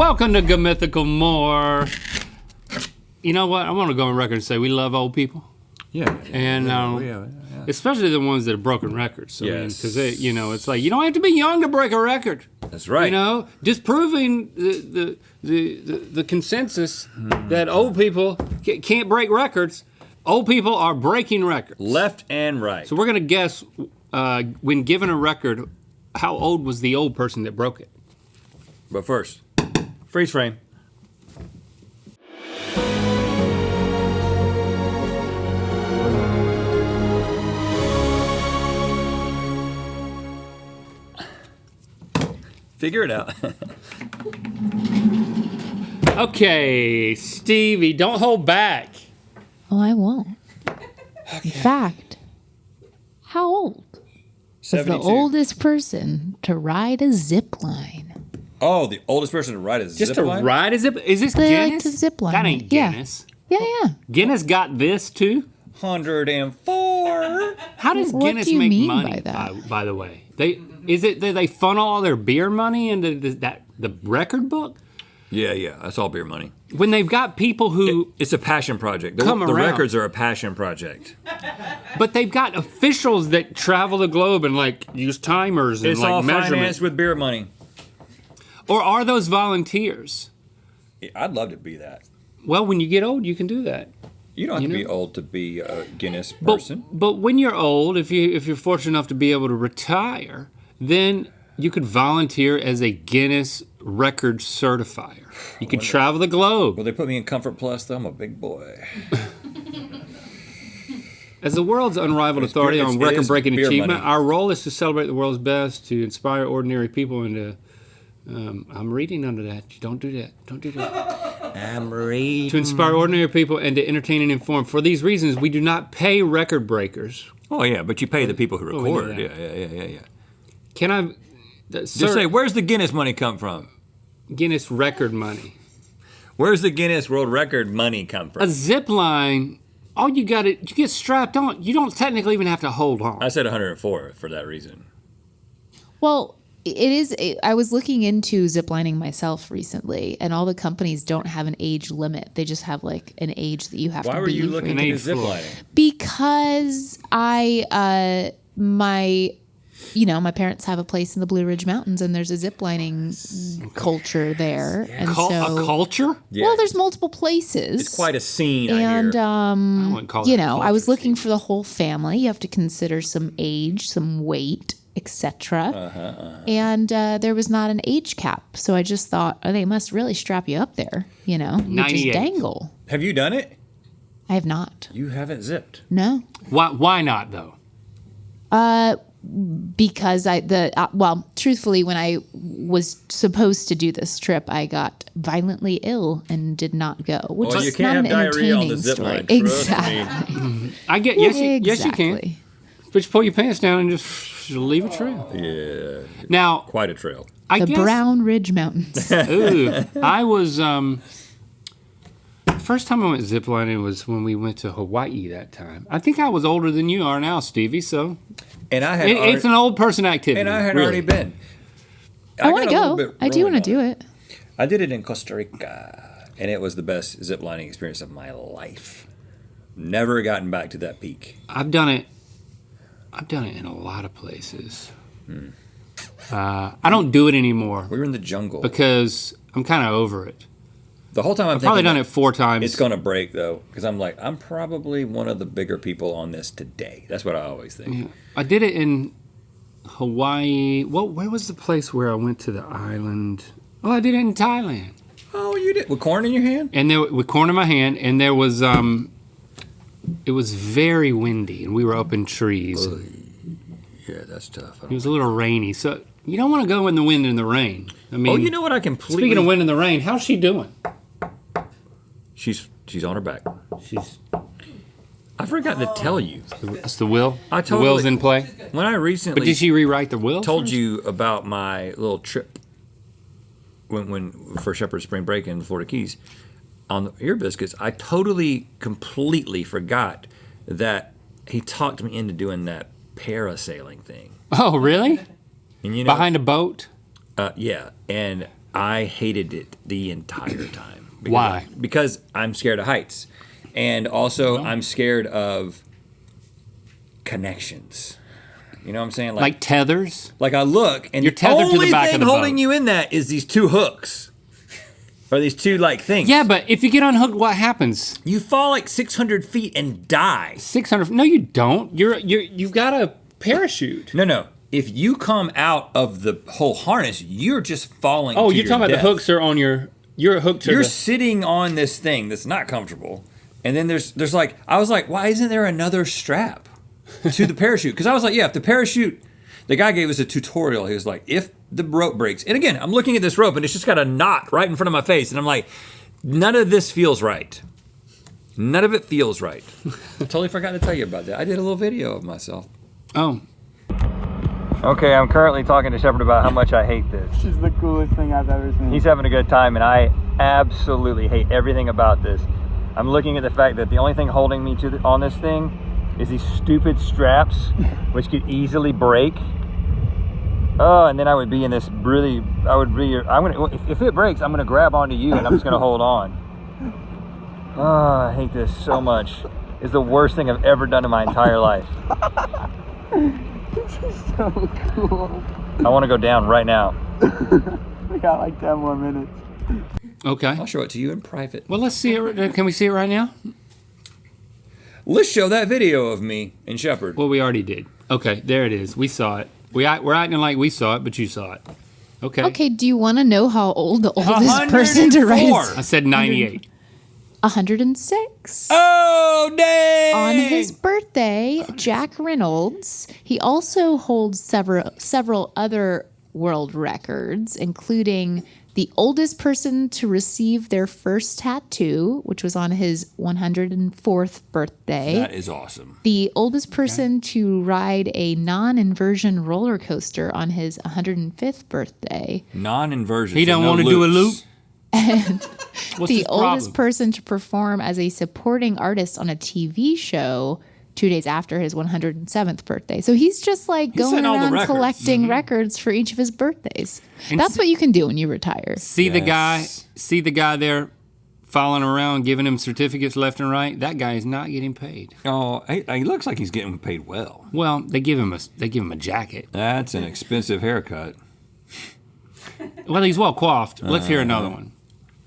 Welcome to Mythical More. You know what? I want to go on record and say we love old people. Yeah. And especially the ones that have broken records. Yes. Because it's like you don't have to be young to break a record. That's right. You know, disproving the consensus that old people can't break records. Old people are breaking records. Left and right. So we're gonna guess when given a record, how old was the old person that broke it? But first, freeze frame. Figure it out. Okay, Stevie, don't hold back. Oh, I won't. In fact, how old was the 72. oldest person to ride a zip line? Oh, the oldest person to ride a Just zip to line? ride a zip? Is this They like Guinness? to zip line. That ain't Yeah. Guinness. Yeah. Guinness got this too? 104. How does What Guinness do you make mean money? by that? By the way, do they funnel all their beer money into the record book? Yeah, that's all beer money. When they've got people who, It's a passion project. The Come around. records are a passion project. but they've got officials that travel the globe and like use timers and It's like all measurements. financed with beer money. Or are those volunteers? I'd love to be that. Well, when you get old, you can do that. You don't have You to know? be old to be a Guinness person. But when you're old, if you're fortunate enough to be able to retire, then you could volunteer as a Guinness record certifier. You could travel the globe. Will they put me in Comfort Plus, though? I'm a big boy. As the world's unrivaled authority beer- on it is record-breaking beer achievement, money. our role is to celebrate the world's best, to inspire ordinary people, and to I'm reading under that. Don't do that. Don't do that. I'm reading. To inspire ordinary people and to entertain and inform. For these reasons, we do not pay record breakers. Oh, yeah, but you pay the people who we know record. that. Yeah. Can I? Just say, where's the Guinness money come from? Guinness record money. Where's the Guinness World Record money come A from? zip line. All you got you get strapped on. You don't technically even have to hold on. I said 104 for that reason. Well, it is. I was looking into ziplining myself recently, and all the companies don't have an age limit. They just have like an age that you have to be. Why were you looking An into age floor. ziplining? Because my parents have a place in the Blue Ridge Mountains, and there's a ziplining culture there, and A culture? Yeah, well, there's multiple places. It's quite a scene, And I hear. I wouldn't call it a I was culture, looking for the whole family. You have to consider some age, some weight, etc. And there was not an age cap, so I just thought, oh, they must really strap you up there. You just 98. dangle. Have you done it? I have not. You haven't zipped. No. Why not though? Because truthfully, when I was supposed to do this trip, I got violently ill and did not go. Which Well, is you can't not an have diarrhea on the entertaining zip story. line, trust me. Exactly. I get yes you can. Exactly. But you pull your pants down and just leave a trail. Yeah, Now quite a trail. I The guess Brown Ridge Mountains. ooh, I was first time I went ziplining was when we went to Hawaii that time. I think I was older than you are now, Stevie. So And I had it's an old person activity. and I had really. already been. I want to got a little go. bit I do rolling want to do on it. I did it in Costa Rica, and it was the best ziplining experience of my life. Never gotten back to that peak. I've done it in a lot of places. I don't do it anymore We were in the jungle. because I'm kind of over it. The whole time I'm I've probably thinking done it 4 times. it's going to break, though, because I'm probably one of the bigger people on this today. That's what I always think. I did it in Hawaii. Where was the place where I went to the island? Oh, I did it in Thailand. Oh, you did? With corn in your hand? And there, with corn in my hand, and there was it was very windy, and we were up in trees. Yeah, that's tough. It was a little rainy, so you don't want to go in the wind and the rain. I mean, Oh, you know what? I completely... speaking of wind and the rain, how's she doing? She's on her back. She's I forgot to tell you. that's the will. I The will's totally- in play. When I But recently did she rewrite the will? told first? you about my little trip when for Shepherd's Spring Break in the Florida Keys on the ear biscuits, I totally, completely forgot that he talked me into doing that parasailing thing. Oh, really? And you know, Behind a boat? yeah, and I hated it the entire time. Why? Because I'm scared of heights. And also, I'm scared of connections. You know what I'm saying? Like tethers? Like I look, and You're the tethered to only the back of thing the holding boat. you in that is these two hooks. Or these two, like, things. Yeah, but if you get unhooked, what happens? You fall like 600 feet and die. 600? No, you don't. You've got a parachute. No. If you come out of the whole harness, you're just falling Oh, to you're your talking about death. the hooks are on your... You're hooked to You're the... sitting on this thing that's not comfortable. And then there's like, I was like, why isn't there another strap to the parachute? Because I was like, yeah, if the parachute... The guy gave us a tutorial. He was like, if the rope breaks... And again, I'm looking at this rope, and it's just got a knot right in front of my face. And I'm like, none of this feels right. None of it feels right. Totally forgot to tell you about that. I did a little video of myself. Oh. Okay, I'm currently talking to Shepard about how much I hate this. This is the coolest thing I've ever seen. He's having a good time, and I absolutely hate everything about this. I'm looking at the fact that the only thing holding me on this thing is these stupid straps, which could easily break. Oh, and then I would be in this really, if it breaks, I'm gonna grab onto you and I'm just gonna hold on. Oh, I hate this so much. It's the worst thing I've ever done in my entire life. This is so cool. I wanna go down right now. We got like 10 more minutes. Okay. I'll show it to you in private. Well, let's see it. Can we see it right now? Let's show that video of me and Shepard. Well, we already did. Okay, there it is. We saw it. We're acting like we saw it, but you saw it. Okay. Okay, do you want to know how old the oldest person to write 104. I said 98. 106. Oh, dang! On his birthday, Jack Reynolds, he also holds several other world records, including the oldest person to receive their first tattoo, which was on his 104th birthday. That is awesome. The oldest person to ride a non-inversion roller coaster on his 105th birthday. Non-inversion. He so don't no want to do a loop. loops. And What's the his oldest problem? person to perform as a supporting artist on a TV show 2 days after his 107th birthday. So he's just like He's going setting all the around records. collecting records for each of his birthdays. And That's what you can do when you retire. See Yes. the guy there following around, giving him certificates left and right. That guy is not getting paid. Oh, he looks like he's getting paid well. Well, they give him a jacket. That's an expensive haircut. Well, he's well coiffed. Let's hear another one.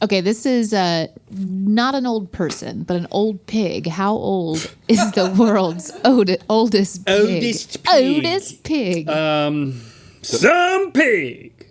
Okay, this is not an old person, but an old pig. How old is the world's oldest pig? Oldest pig. Oldest pig. Some pig.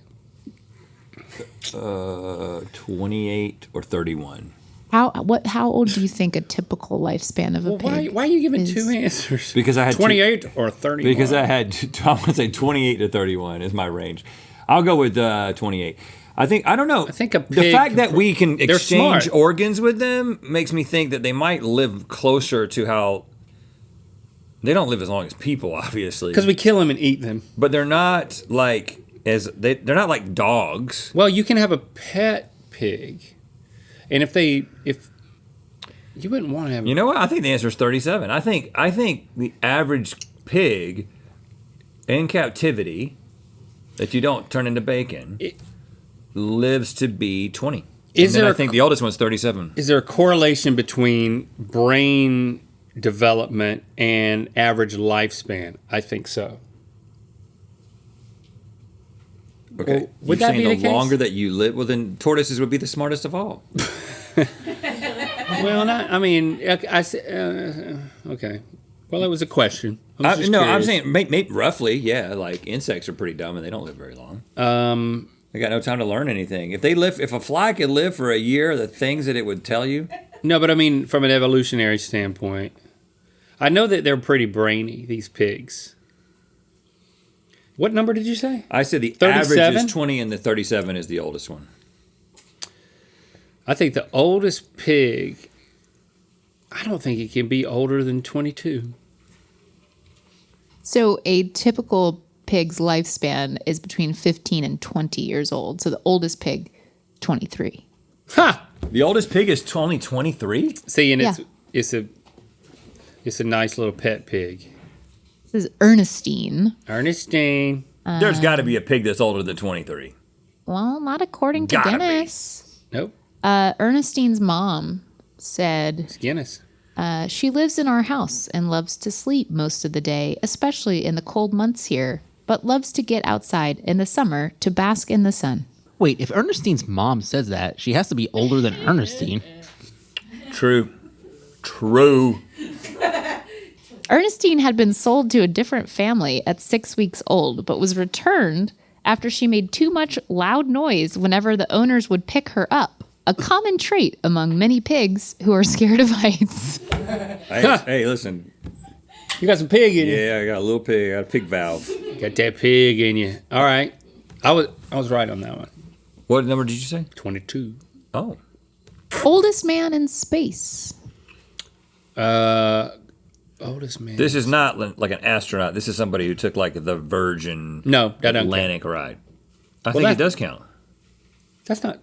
28 or 31. How old do you think a typical lifespan of a Well, pig? why are you giving is? two answers? Because I had 28 or 31. Because I had, I want to say 28 to 31 is my range. I'll go with 28. I don't know. I think a the pig- fact that we can they're exchange smart. organs with them makes me think that they might live closer to how they don't live as long as people, obviously. Because we kill them and eat them. But they're not like they're not like dogs. Well, you can have a pet pig, and if you wouldn't want to have, You know what? I think the answer is 37. I think the average pig in captivity that you don't turn into bacon lives to be 20. Is And then there I think the oldest one's 37. is there a correlation between brain development and average lifespan? I think so. Okay. Well, would You're that saying be the the case? longer that you live, well then tortoises would be the smartest of all. Well, okay. Well, it was a question. I'm just I'm curious. saying maybe roughly, yeah. Like insects are pretty dumb and they don't live very long. They got no time to learn anything. If a fly could live for a year, the things that it would tell you. No, but I mean, from an evolutionary standpoint, I know that they're pretty brainy, these pigs. What number did you say? I said the 37? average is 20 and the 37 is the oldest one. I think the oldest pig, I don't think it can be older than 22. So a typical pig's lifespan is between 15 and 20 years old. So the oldest pig, 23. Ha! The oldest pig is only 23? See, and Yeah. it's a nice little pet pig. This is Ernestine. Ernestine. There's got to be a pig that's older than 23. Well, not according to Gotta be. Guinness. Nope. Ernestine's mom said It's Guinness. she lives in our house and loves to sleep most of the day, especially in the cold months here, but loves to get outside in the summer to bask in the sun. Wait, if Ernestine's mom says that, she has to be older than Ernestine. True. Ernestine had been sold to a different family at 6 weeks old, but was returned after she made too much loud noise whenever the owners would pick her up, a common trait among many pigs who are scared of heights. Hey, listen. You got some pig in you. Yeah, I got a little pig. I got a pig valve. Got that pig in you. All right. I was right on that one. What number did you say? 22. Oh. Oldest man in space. Oldest man. This is not like an astronaut. This is somebody who took like the Virgin No, that doesn't Atlantic ride. I think it does count. That's not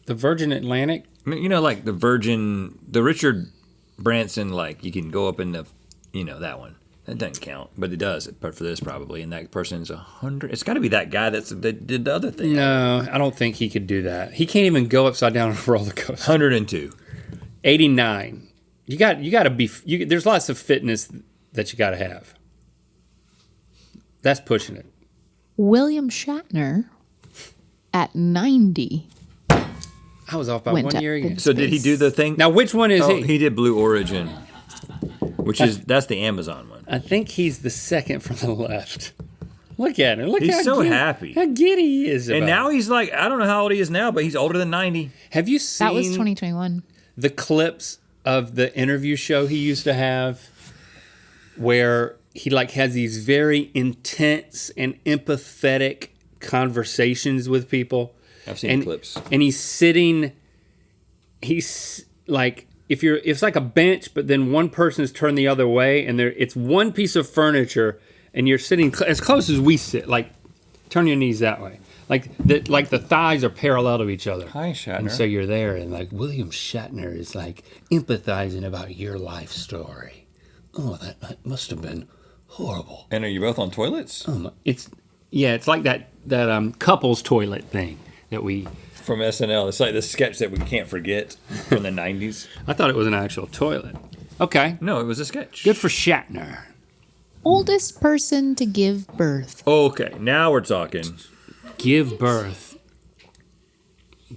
the Virgin Atlantic. I mean, like the Virgin, the Richard Branson, like you can go up in the, that one. That doesn't count, but it does. But for this probably, and that person's 100. It's got to be that guy that did the other thing. No, I don't think he could do that. He can't even go upside down on a roller coaster. 102. 89. You got to be. There's lots of fitness that you got to have. That's pushing it. William Shatner at 90. I was off by Went 1 up year again. in So did he do the thing? Now, which one is he? He did Blue Origin, that's the Amazon one. I think he's the second from the left. Look at him. Look He's how so giddy, happy. How giddy he is. And about now it. he's like, I don't know how old he is now, but he's older than 90. Have you seen That was 2021. the clips of the interview show he used to have where he has these very intense and empathetic conversations with people? I've seen clips. And he's like, it's like a bench, but then one person is turned the other way, and it's one piece of furniture, and you're sitting as close as we sit. Like, turn your knees that way. Like the thighs are parallel to each other. Hi, Shatner. And so you're there, and William Shatner is empathizing about your life story. Oh, that must have been horrible. And are you both on toilets? It's like that couples toilet thing that we. From SNL. It's like the sketch that we can't forget from the 90s. I thought it was an actual toilet. Okay, No, it was a sketch. good for Shatner. Oldest person to give birth. Okay, now we're talking. Give birth.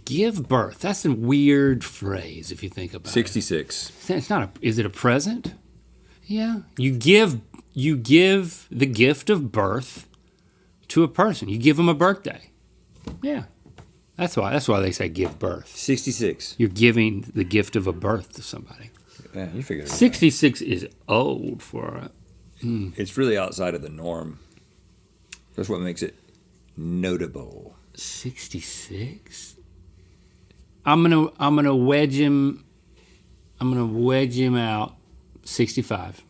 Give birth. That's a weird phrase if you think about 66. it. It's not. Is it a present? Yeah. You give the gift of birth to a person. You give them a birthday. Yeah. That's why they say give birth. 66. You're giving the gift of a birth to somebody. Yeah, you figured it out. 66 is old for It's really outside of the norm. That's what makes it notable. 66. I'm gonna wedge him out. 65.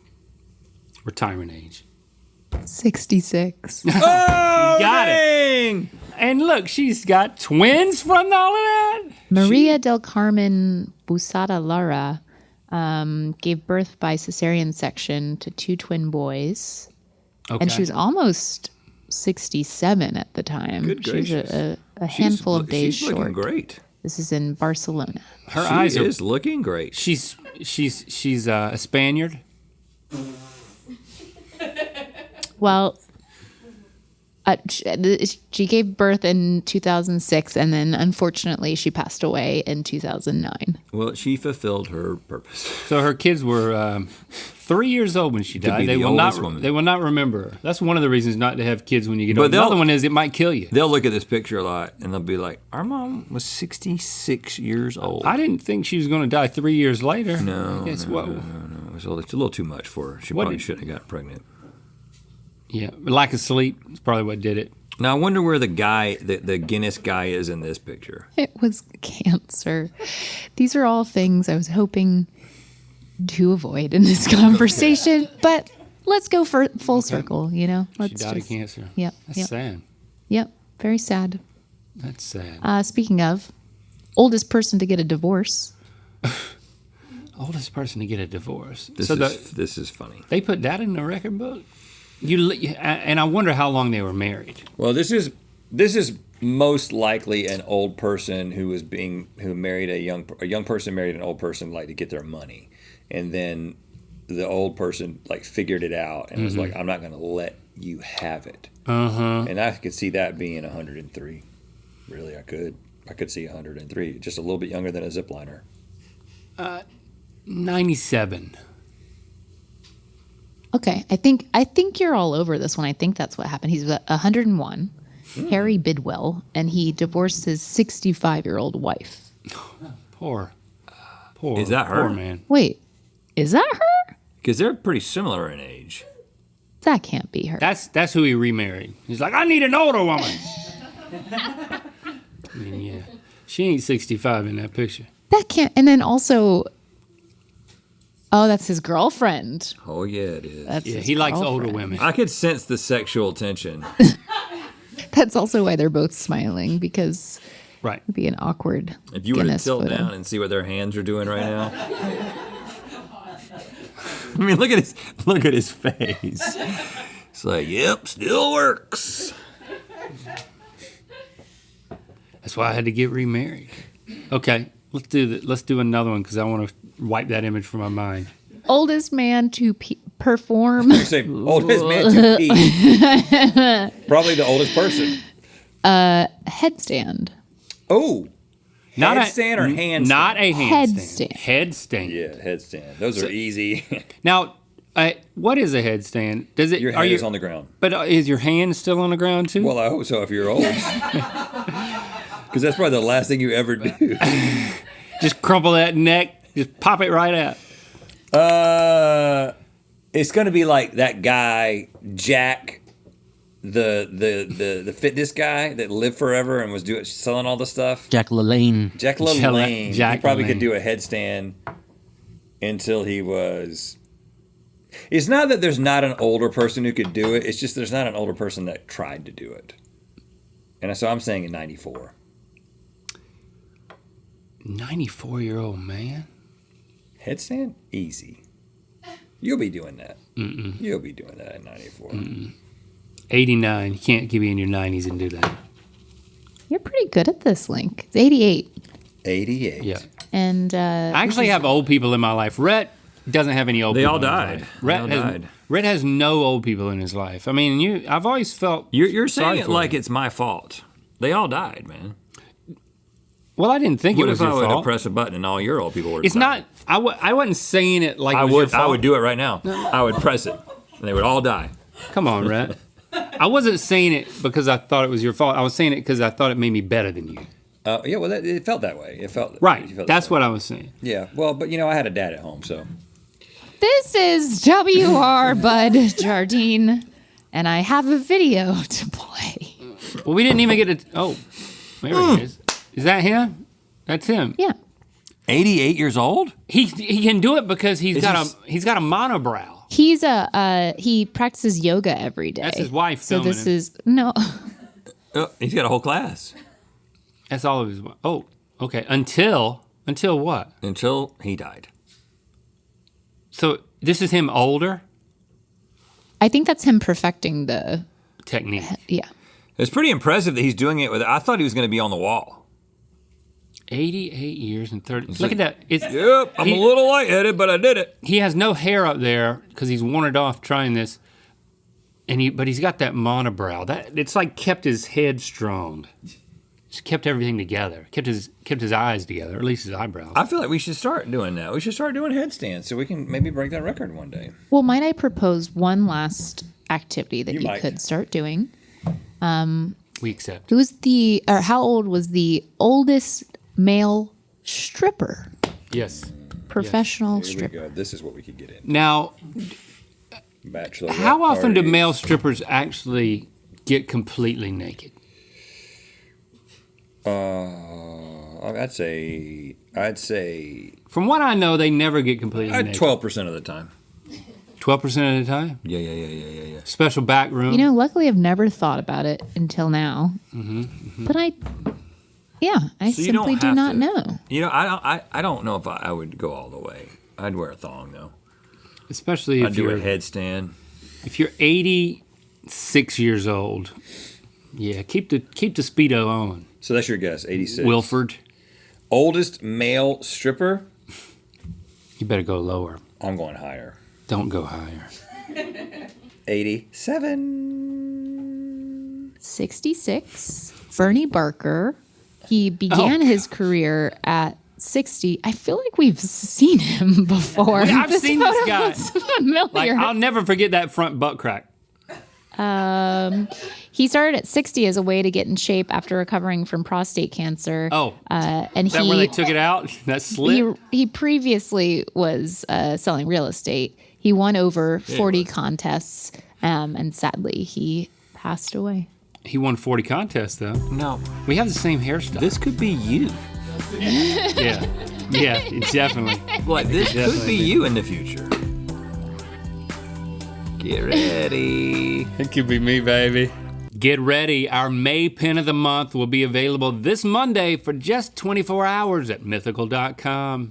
Retirement age. 66. Oh, got it. dang! And look, she's got twins from all of that. Maria del Carmen Busada Lara gave birth by cesarean section to 2 twin boys. Okay. And she was almost 67 at the time. Good she was gracious. a handful of days she's looking short. great. This is in Barcelona. Her She eyes are. is looking great. She's a Spaniard. Well, she gave birth in 2006, and then unfortunately she passed away in 2009. Well, she fulfilled her purpose. So her kids were 3 years old when she died. be the oldest woman. They will not remember her. That's one of the reasons not to have kids when you get But old. The other one is it might kill you. They'll look at this picture a lot and they'll be like, our mom was 66 years old. I didn't think she was going to die 3 years later. No, Guess no, what? no, no. It's a little too much for her. She What probably did- shouldn't have gotten pregnant. Yeah, lack of sleep is probably what did it. Now, I wonder where the guy, the Guinness guy is in this picture. It was cancer. These are all things I was hoping to avoid in this conversation, but let's go for full circle, She Let's died of cancer. Yep, That's yep. sad. Yep, very sad. That's sad. Speaking of, oldest person to get a divorce. Oldest person to get a divorce. This is funny. They put that in the record book. And I wonder how long they were married. Well, this is most likely an old person who married a young person married an old person like to get their money, and then the old person like figured it out and was like, I'm not going to let you have it. And I could see that being 103. Really, I could see 103, just a little bit younger than a zipliner. 97. Okay, I think you're all over this one. I think that's what happened. He's 101, Harry Bidwell, and he divorced his 65-year-old wife. Poor. Is that her? Poor man. Wait, is that her? Because they're pretty similar in age. That can't be her. That's who he remarried. He's like, I need an older woman. I mean, yeah. She ain't 65 in that picture. That can't. And then also, that's his girlfriend. Oh, yeah, it is. That's Yeah, his he likes girlfriend. older women. I could sense the sexual tension. That's also why they're both smiling, because Right. it'd be an awkward If you were to Guinness tilt photo. down and see what their hands are doing right now. I mean, look at his face. It's like, yep, still works. That's why I had to get remarried. Okay, let's do another one because I want to wipe that image from my mind. Oldest man to perform. You say oldest man to pee. Probably the oldest person. Headstand. Oh, Not headstand or handstand? Not a Headstand. Headstand. Yeah, headstand. Those are easy. Now, what is a headstand? Does it? Your head is on the ground. But is your hand still on the ground too? Well, I hope so if you're old. Because that's probably the last thing you ever do. Just crumple that neck. Just pop it right out. It's going to be like that guy, Jack, the fitness guy that lived forever and was selling all the stuff. Jack LaLanne. Jack LaLanne. Jack He probably LaLanne. could do a headstand until he was. It's not that there's not an older person who could do it. It's just there's not an older person that tried to do it. And so I'm saying in 94. 94-year-old man. Headstand? Easy. You'll be doing that. You'll be doing that at 94. 89. You can't be in your 90s and do that. You're pretty good at this, Link. It's 88. 88. Yeah. And I actually have old people in my life. Rhett doesn't have any old They people. all in his died. life. They all died. Rhett has no old people in his life. I mean, I've always felt You're saying sorry it for like him. it's my fault. They all died, man. Well, I didn't think What it was if I your would have fault. pressed a button and all your old people were It's died? not. I wasn't saying it like it was your fault. I would do it right now. I would press it, and they would all die. Come on, Rhett. I wasn't saying it because I thought it was your fault. I was saying it because I thought it made me better than you. Yeah, well, it felt that way. It felt Right. it felt That's that way. what I was saying. Yeah. Well, but I had a dad at home, so this is WR Bud Jardine, and I have a video to play. Well, we didn't even get to. Oh, there he is. Is that him? That's him. Yeah. 88 years old. He can do it because he's Is got this- a monobrow. He's he practices yoga every day. That's his wife So filming this him. is no. Oh, he's got a whole class That's all of his. Oh, okay. Until what? until he died. So this is him older I think that's him perfecting the technique. yeah. It's pretty impressive that he's doing it with. I thought he was going to be on the wall. 88 years and 30. Look at that. It's, Yep, I'm a little lightheaded, but I did it. he has no hair up there because he's worn it off trying this, but he's got that monobrow. That it's like kept his head strong. Just kept everything together. Kept his eyes together, or at least his eyebrows. I feel like we should start doing that. We should start doing headstands so we can maybe break that record one day. Well, might I propose one last activity that You you might. could start doing? We accept. How old was the oldest male stripper? Yes. Professional Here we stripper. go. This is what we could get in. Now, Bachelor. how often do male strippers actually get completely naked? I'd say From what I know, they never get completely naked. 12% of the time. 12% of the time. Yeah. Special back room. Luckily I've never thought about it until now. But I So you don't simply do have not to. know. I don't know if I would go all the way. I'd wear a thong though. Especially I'd if do you're a headstand. if you're 86 years old, Yeah, keep the Speedo on. So that's your guess, 86. Wilford, Oldest male stripper? you better go lower. I'm going higher. Don't go higher. 87. 66. Bernie Barker. He began his career at 60. I feel like we've seen him before. Yeah, I've seen this photo guy. looks familiar. Like, I'll never forget that front butt crack. He started at 60 as a way to get in shape after recovering from prostate cancer. Oh, and is that where they took it out? That slit? he previously was selling real estate. He won over 40 contests, and sadly, he passed away. He won 40 contests, though. No. We have the same hairstyle. This could be you. Yeah. Yeah, definitely. Like, this could Definitely. be you in the future. Get ready. It could be me, baby. Get ready. Our May pin of the month will be available this Monday for just 24 hours at mythical.com.